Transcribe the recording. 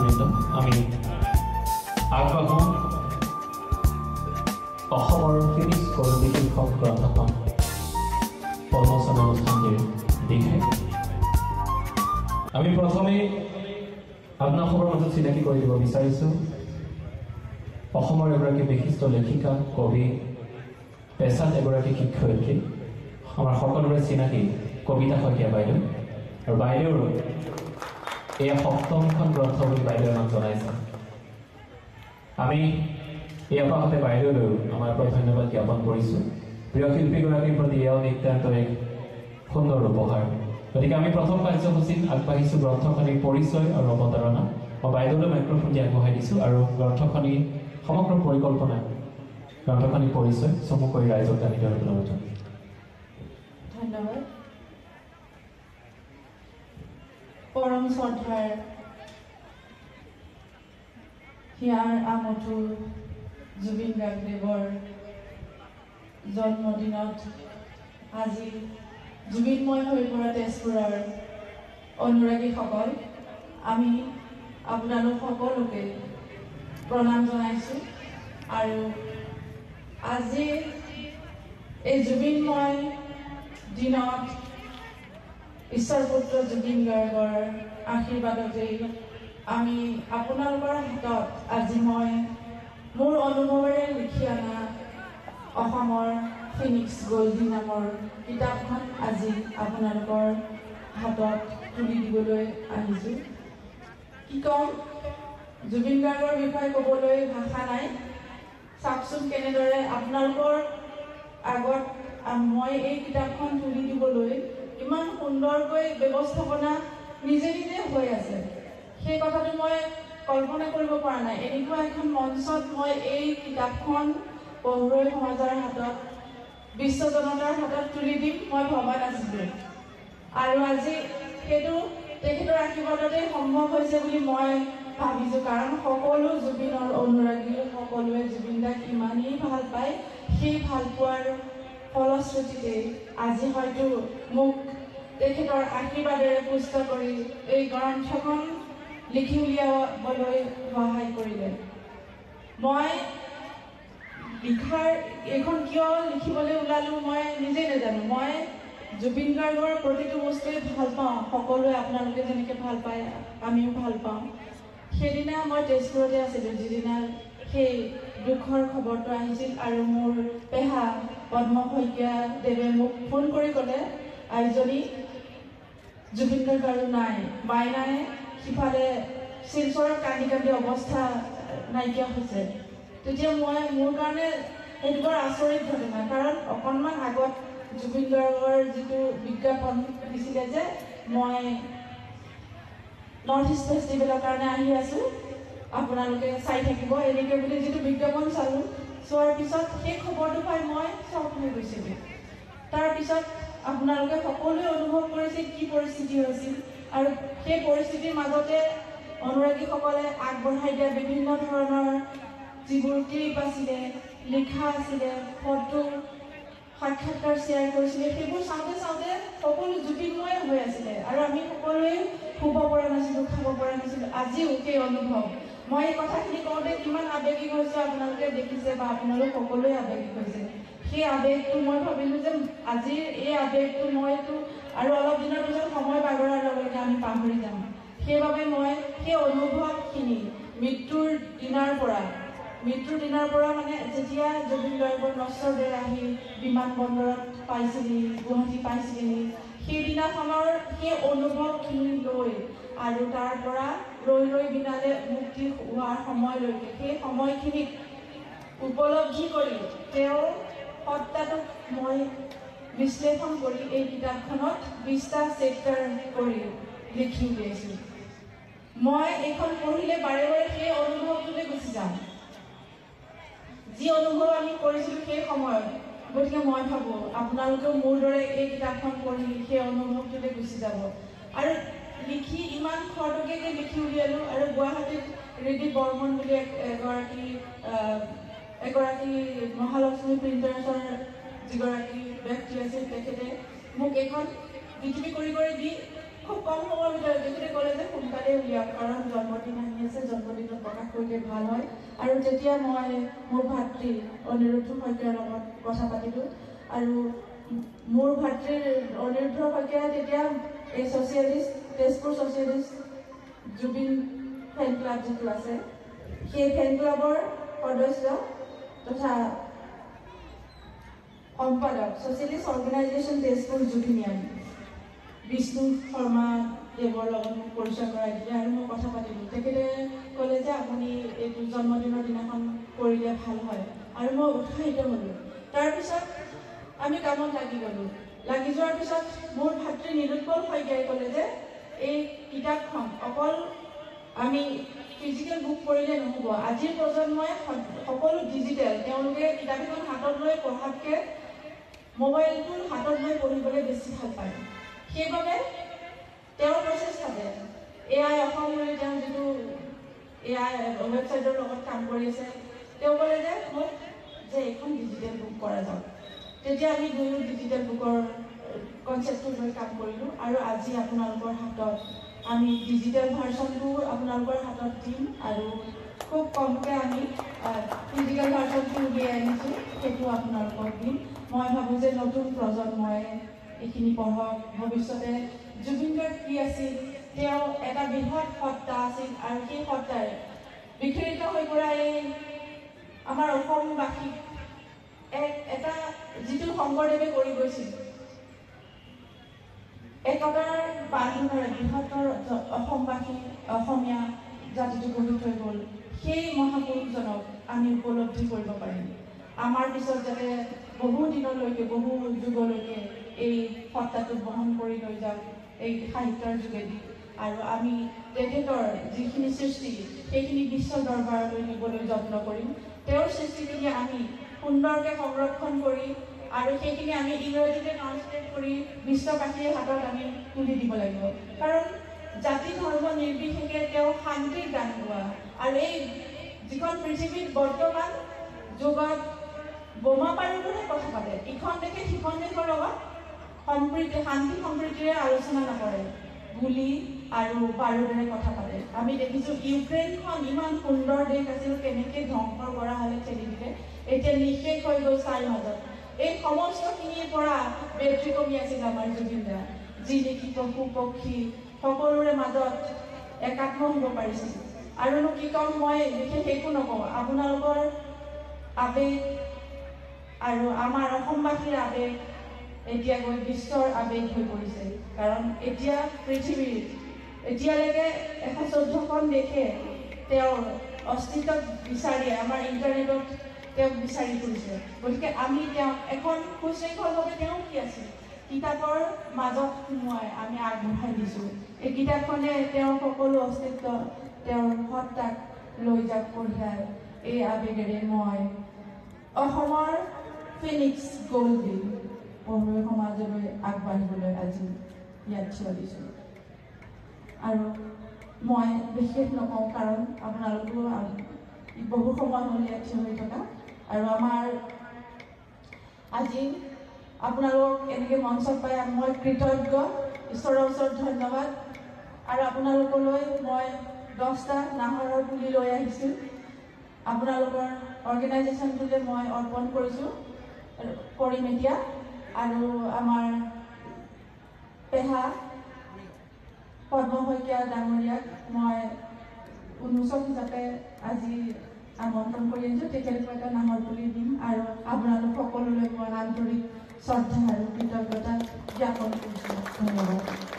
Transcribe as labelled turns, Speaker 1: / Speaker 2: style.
Speaker 1: দৰ্শকবৃন্দ, আমি আগবাঢ়ো অসমৰ Phoenix colony শীৰ্ষক গ্ৰন্থখন পদ্মশ্ৰী অনুষ্ঠানটিৰ দিশে। আমি প্ৰথমে আপোনালোকৰ মাজত চিনাকি কৰি দিব বিচাৰিছোঁ অসমৰ এগৰাকী বিশিষ্ট লেখিকা, কবি, পেছাত এগৰাকী শিক্ষয়িত্ৰী, আমাৰ সকলোৰে চিনাকি কবিতা শইকীয়া বাইদেউ। আৰু বাইদেউৰ এয়া ৭মখন গ্ৰন্থ বুলি বাইদেৱে আমাক জনাইছে। আমি এই আপাহতে বাইদেউলৈও আমাৰ পৰা ধন্যবাদ জ্ঞাপন কৰিছোঁ। প্ৰিয় শিল্পীগৰাকীৰ প্ৰতি এয়াও নিতান্ত এক সুন্দৰ উপহাৰ। গতিকে আমি প্ৰথম কাৰ্যসূচীত আগবাঢ়িছোঁ গ্ৰন্থখনিৰ পৰিচয় আৰু অৱতাৰণা। মই বাইদেউলৈ মাইক্ৰফোনটি আগবঢ়াই দিছোঁ আৰু গ্ৰন্থখনিৰ সমগ্ৰ পৰিকল্পনা, গ্ৰন্থখনিৰ পৰিচয় চমুকৈ ৰাইজক জানি দিয়াৰ অনুৰোধ জনাইছোঁ।
Speaker 2: ধন্যবাদ। পৰম শ্ৰদ্ধাৰ হিয়াৰ আমঠু জুবিন গাৰ্গদেৱৰ জন্মদিনত আজি জুবিনময় হৈ পৰা তেজপুৰৰ অনুৰাগীসকল, আমি আপোনালোক সকলোকে প্ৰণাম জনাইছোঁ। আৰু আজি এই জুবিনময় দিনত ঈশ্বৰপুত্ৰ জুবিন গাৰ্গৰ আশীৰ্বাদতেই আমি আপোনালোকৰ হাতত আজি মই মোৰ অনুভৱেৰে লিখি অনা অসমৰ ফিনিক্স গল্ডী নামৰ কিতাপখন আজি আপোনালোকৰ হাতত তুলি দিবলৈ আহিছোঁ। কি ক'ম, জুবিন গাৰ্গৰ বিষয়ে ক'বলৈ ভাষা নাই। চাওকচোন কেনেদৰে আপোনালোকৰ আগত মই এই কিতাপখন তুলি দিবলৈ ইমান সুন্দৰকৈ ব্যৱস্থাপনা নিজে নিজে হৈ আছে। সেই কথাটো মই কল্পনা কৰিব পৰা নাই। এনেকুৱা এখন মঞ্চত মই এই কিতাপখন পঢ়ুৱৈ সমাজৰ হাতত, বিশ্ব জনতাৰ হাতত তুলি দিম মই ভবা নাছিলোঁ। আৰু আজি সেইটো তেখেতৰ আশীৰ্বাদতে সম্ভৱ হৈছে বুলি মই ভাবিছোঁ। কাৰণ সকলো জুবিনৰ অনুৰাগী সকলোৱে জুবিন দাক ইমানেই ভাল পায়, সেই ভাল পোৱাৰ ফলশ্ৰুতিতে আজি হয়তো মোক তেখেতৰ আশীৰ্বাদেৰে পুষ্ট কৰি এই গ্ৰন্থখন লিখি উলিয়াবলৈ সহায় কৰিলে। মই লিখাৰ এইখন কিয় লিখিবলৈ ওলালোঁ মই নিজে নাজানো। মই জুবিন গাৰ্গৰ প্ৰতিটো বস্তুৱেই ভাল পাওঁ। সকলোৱে আপোনালোকে যেনেকৈ ভাল পায় আমিও ভাল পাওঁ। সেইদিনা মই তেজপুৰতে আছিলোঁ, যিদিনা সেই দুখৰ খবৰটো আহিছিল আৰু মোৰ পেহা পদ্ম শইকীয়া দেৱে মোক ফোন কৰি ক'লে, আইজনী জুবিন গাৰ্গ আৰু নাই, মাইনাই সিফালে শিলচৰত কান্দি কান্দি অৱস্থা নাইকিয়া হৈছে। তেতিয়া মোৰ কাৰণে সেইটো বৰ আচৰিত ঘটনা। কাৰণ অকণমান আগত জুবিন গাৰ্গৰ যিটো বিজ্ঞাপন দিছিলে যে মই নৰ্থ ইষ্ট ফেষ্টিভেলৰ কাৰণে আহি আছোঁ, আপোনালোকে চাই থাকিব, এনেকৈ বুলি যিটো বিজ্ঞাপন চালোঁ, চোৱাৰ পিছত সেই খবৰটো পাই মই চক হৈ গৈছিলোঁ। তাৰপিছত আপোনালোকে সকলোৱে অনুভৱ কৰিছে কি পৰিস্থিতি হৈছিল। আৰু সেই পৰিস্থিতিৰ মাজতে অনুৰাগীসকলে আগবঢ়াই দিয়া বিভিন্ন ধৰণৰ যিবোৰ ক্লিপ আছিলে, লিখা আছিলে, ফটো, সাক্ষাৎকাৰ শ্বেয়াৰ কৰিছিলে, সেইবোৰ চাওঁতে চাওঁতে সকলো জুবিনময় হৈ আছিলে। আৰু আমি সকলোৱে শুব পৰা নাছিলোঁ, খাব পৰা নাছিলোঁ। আজিও সেই অনুভৱ। মই এই কথাখিনি কওঁতে কিমান আৱেগিক হৈছোঁ আপোনালোকে দেখিছে বা আপোনালোক সকলোৱে আৱেগিক হৈছে। সেই আৱেগটো মই ভাবিলোঁ যে আজিৰ এই আৱেগটো মইতো আৰু অলপ দিনৰ পিছত সময় বাগৰাৰ লগে লগে আমি পাহৰি যাম। সেইবাবে মই সেই অনুভৱখিনি মৃত্যুৰ দিনাৰ পৰা মানে যেতিয়া জুবিন গাৰ্গৰ নশ্বৰ দেহ আহি বিমানবন্দৰত পাইছিলি, গুৱাহাটী পাইছিলি, সেইদিনাখনৰ সেই অনুভৱখিনি লৈ আৰু তাৰ পৰা ৰৈ বিনালে মুক্তি হোৱাৰ সময়লৈকে সেই সময়খিনিক উপলব্ধি কৰি তেওঁৰ সত্তাটোক মই বিশ্লেষণ কৰি এই কিতাপখনত 20টা চেপ্টাৰ কৰি লিখি উলিয়াইছোঁ। মই এইখন পঢ়িলে বাৰে বাৰে সেই অনুভৱটোতে গুচি যাম, যি অনুভৱ আমি কৰিছিলোঁ সেই সময়ত। গতিকে মই ভাবোঁ আপোনালোকেও মোৰ দৰে এই কিতাপখন পঢ়ি সেই অনুভৱটোতে গুচি যাব। আৰু লিখি ইমান খৰতকীয়াকৈ লিখি উলিয়ালোঁ। আৰু গুৱাহাটীত ৰিদি বৰ্মন বুলি এগৰাকী মহালক্ষ্মী প্ৰিণ্টাৰ্ছৰ যিগৰাকী ব্যক্তি আছিল, তেখেতে মোক এইখন বিক্ৰী কৰি দি খুব কম সময়ৰ ভিতৰত তেখেতে ক'লে যে সোনকালে উলিয়াওক, কাৰণ জন্মদিন আহি আছে, জন্মদিনত প্ৰকাশ কৰিলে ভাল হয়। আৰু যেতিয়া মই মোৰ ভাতৃ অনিৰুদ্ধ শইকীয়াৰ লগত কথা পাতিলোঁ, আৰু মোৰ ভাতৃৰ অনিৰুদ্ধ শইকীয়াই তেতিয়া এই ছ'চিয়েলিষ্ট, তেজপুৰ ছ'চিয়েলিষ্ট জুবিন ফেন ক্লাব যিটো আছে, সেই ফেন ক্লাবৰ সদস্য তথা সম্পাদক ছ'চিয়েলিষ্ট অৰ্গেনাইজেশ্যন তেজপুৰ জুবিনিয়ান বিষ্ণু শৰ্মা দেৱৰ লগত মোক পৰিচয় কৰাই দিলে, আৰু মই কথা পাতিলোঁ। তেখেতে ক'লে যে আপুনি এইটো জন্মদিনৰ দিনাখন কৰিলে ভাল হয়, আৰু মই উৎসাহিত হ'লোঁ। তাৰপিছত আমি কামত লাগি গ'লোঁ। লাগি যোৱাৰ পিছত মোৰ ভাতৃ নীলোৎপল শইকীয়াই ক'লে যে এই কিতাপখন অকল আমি ফিজিকেল বুক পঢ়িলে নহ'ব, আজিৰ প্ৰজন্মই সকলো ডিজিটেল, তেওঁলোকে কিতাপ এখন হাতত লৈ পঢ়াতকৈ মোবাইলটো হাতত লৈ পঢ়িবলৈ বেছি ভাল পায়। সেইবাবে তেওঁৰ প্ৰচেষ্টাতে AI অসমলৈ তেওঁ যিটো AI ৱেবছাইটৰ লগত কাম কৰি আছে, তেওঁ ক'লে যে মোক যে এইখন ডিজিটেল বুক কৰা যাওক। তেতিয়া আমি দুয়ো ডিজিটেল বুকৰ কনচেপ্টটো লৈ কাম কৰিলোঁ, আৰু আজি আপোনালোকৰ হাতত আমি ডিজিটেল ভাৰ্চনটো আপোনালোকৰ হাতত দিম, আৰু খুব কমকৈ আমি ফিজিকেল ভাৰ্চনটো উলিয়াই আনিছোঁ, সেইটো আপোনালোকক দিম। মই ভাবোঁ যে নতুন প্ৰজন্মই এইখিনি পঢ়ক, ভৱিষ্যতে জুবিন গাৰ্গ কি আছিল, তেওঁ এটা বৃহৎ সত্তা আছিল, আৰু সেই সত্তাৰে বিখৰিত হৈ পৰা এই আমাৰ অসমবাসীক এটা যিটো শংকৰদেৱে কৰি গৈছিল, একতাৰ বান্ধোনেৰে বৃহত্তৰ অসমবাসী, অসমীয়া জাতিটো গঢ়ি থৈ গ'ল, সেই মহাপুৰুষজনক আমি উপলব্ধি কৰিব পাৰিম। আমাৰ পিছত যাতে বহু দিনলৈকে, বহু যুগলৈকে এই সত্তাটোক বহন কৰি লৈ যাওক এই সাহিত্যৰ যোগেদি, আৰু আমি তেখেতৰ যিখিনি সৃষ্টি সেইখিনি বিশ্ব দৰবাৰলৈ নিবলৈ যত্ন কৰিম। তেওঁৰ সৃষ্টিখিনি আমি সুন্দৰকৈ সংৰক্ষণ কৰি, আৰু সেইখিনি আমি ইংৰাজীতে ট্ৰান্সলেট কৰি বিশ্ববাসীৰ হাতত আমি তুলি দিব লাগিব। কাৰণ জাতি ধৰ্ম নিৰ্বিশেষে তেওঁ শান্তিৰ গান গোৱা, আৰু এই যিখন পৃথিৱীত বৰ্তমান যুগত বোমা বাৰুদৰে কথা পাতে, ইখন দেশে সিখন দেশৰ লগত শান্তি সম্প্ৰীতিৰে আলোচনা নকৰে, গুলি আৰু বাৰুদৰে কথা পাতে। আমি দেখিছোঁ ইউক্ৰেইনখন ইমান সুন্দৰ দেশ আছিল, কেনেকৈ ধ্বংসৰ কৰা হ'লে ঠেলি দিলে, এতিয়া নিঃশেষ হৈ গ'ল তাৰ মাজত। এই সমস্তখিনিৰ পৰা ব্যতি কমি আছিল আমাৰ জুবিন দা, যি নেকি পশু পক্ষী সকলোৰে মাজত একাত্ম হ'ব পাৰিছিল। আৰুনো কি ক'ম, মই বিশেষ একো নকওঁ, আপোনালোকৰ আবেগ আৰু আমাৰ অসমবাসীৰ আবেগ এতিয়া গৈ বিশ্বৰ আবেগ হৈ পৰিছে। কাৰণ এতিয়া পৃথিৱীৰ এতিয়ালৈকে 114খন দেশে তেওঁৰ অস্তিত্বক বিচাৰি আমাৰ ইণ্টাৰনেটত তেওঁক বিচাৰি ফুৰিছে। গতিকে আমি তেওঁক এখন সুশৃংখলভাৱে তেওঁ কি আছিল কিতাপৰ মাজত সোমোৱাই আমি আগবঢ়াই দিছোঁ। এই কিতাপখনে তেওঁৰ সকলো অস্তিত্ব, তেওঁৰ সত্তাক লৈ যাওক কঢ়িয়াই। এই আবেগেৰে মই অসমৰ ফিনিক্স গ'ল্ড দি পঢ়ুৱৈ সমাজলৈ আগবাঢ়িবলৈ আজি ইয়াত থিয় দিছোঁ। আৰু মই বিশেষ নকওঁ, কাৰণ আপোনালোকেও বহু সময় হ'ল ইয়াত থিয় হৈ থকা, আৰু আমাৰ আজি আপোনালোকক এনেকৈ মঞ্চত পাই মই কৃতজ্ঞ, ঈশ্বৰৰ ওচৰত ধন্যবাদ। আৰু আপোনালোকলৈ মই 10টা নাহৰৰ পুলি লৈ আহিছোঁ, আপোনালোকৰ অৰ্গেনাইজেশ্যনটোলৈ মই অৰ্পণ কৰিম এতিয়া। আৰু আমাৰ পেহা পদ্ম শইকীয়া ডাঙৰীয়াক মই উন্মোচক হিচাপে আজি আমন্ত্ৰণ কৰি আনিছোঁ, তেখেতকো এটা নাহৰ পুলি দিম, আৰু আপোনালোক সকলোলৈ মই আন্তৰিক শ্ৰদ্ধা আৰু কৃতজ্ঞতা জ্ঞাপন কৰিছোঁ। ধন্যবাদ।